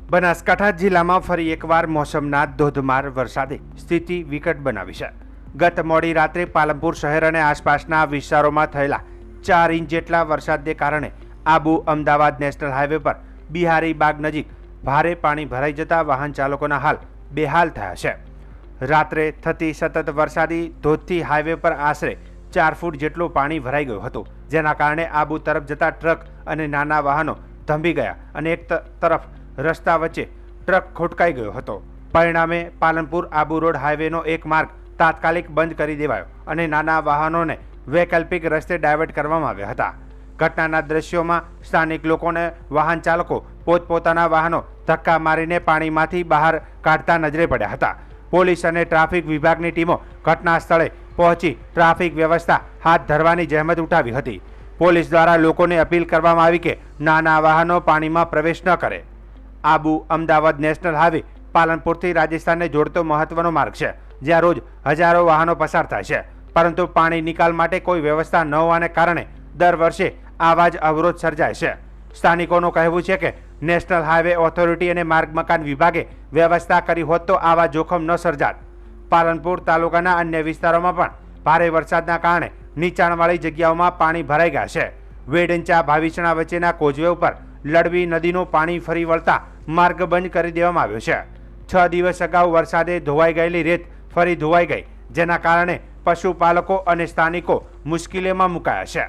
બનાસકાંઠા જિલ્લામાં ફરી એકવાર મોસમના ધોધમાર વરસાદે સ્થિતિ વિકટ બનાવી છે। ગત મોડી રાત્રે પાલનપુર શહેર અને આસપાસના વિસ્તારોમાં થયેલા 4 ઇંચ જેટલા વરસાદને કારણે આબુ અમદાવાદ નેશનલ હાઈવે પર બિહારી બાગ નજીક ભારે પાણી ભરાઈ જતા વાહન ચાલકોના હાલ બેહાલ થયા છે। રાત્રે થતી સતત વરસાદી ધોધથી હાઈવે પર આશરે 4 ફૂટ જેટલું પાણી ભરાઈ ગયું હતું, જેના કારણે આબુ તરફ જતા ટ્રક અને નાના વાહનો થંભી ગયા અને એક તરફ રસ્તા વચ્ચે ટ્રક ખોટકાઈ ગયો હતો। પરિણામે પાલનપુર આબુ રોડ હાઈવેનો એક માર્ગ તાત્કાલિક બંધ કરી દેવાયો અને નાના વાહનોને વૈકલ્પિક રસ્તે ડાયવર્ટ કરવામાં આવ્યા હતા। ઘટનાના દ્રશ્યોમાં સ્થાનિક લોકોને વાહન ચાલકો પોતપોતાના વાહનો ધક્કા મારીને પાણીમાંથી બહાર કાઢતા નજરે પડ્યા હતા। પોલીસ અને ટ્રાફિક વિભાગની ટીમો ઘટના સ્થળે પહોંચી ટ્રાફિક વ્યવસ્થા હાથ ધરવાની જહેમત ઉઠાવી હતી। પોલીસ દ્વારા લોકોને અપીલ કરવામાં આવી કે નાના વાહનો પાણીમાં પ્રવેશ ન કરે। આબુ અમદાવાદ નેશનલ હાઈવે પાલનપુરથી રાજસ્થાનને જોડતો મહત્વનો માર્ગ છે, જ્યાં રોજ હજારો વાહનો પસાર થાય છે, પરંતુ પાણી નિકાલ માટે કોઈ વ્યવસ્થા ન હોવાને કારણે દર વર્ષે આવા જ અવરોધ સર્જાય છે। સ્થાનિકોનું કહેવું છે કે નેશનલ હાઈવે ઓથોરિટી અને માર્ગ મકાન વિભાગે વ્યવસ્થા કરી હોત તો આવા જોખમ ન સર્જાત। પાલનપુર તાલુકાના અન્ય વિસ્તારોમાં પણ ભારે વરસાદના કારણે નીચાણવાળી જગ્યાઓમાં પાણી ભરાઈ ગયા છે। વેડંચા ભાવિસણા વચ્ચેના કોઝવે ઉપર લડવી નદીનું પાણી ફરી વળતા માર્ગ બંધ કરી દેવામાં આવ્યો છે। 6 દિવસ અગાઉ વરસાદે ધોવાઈ ગયેલી રેત ફરી ધોવાઈ ગઈ, જેના કારણે પશુપાલકો અને સ્થાનિકો મુશ્કેલીમાં મુકાયા છે।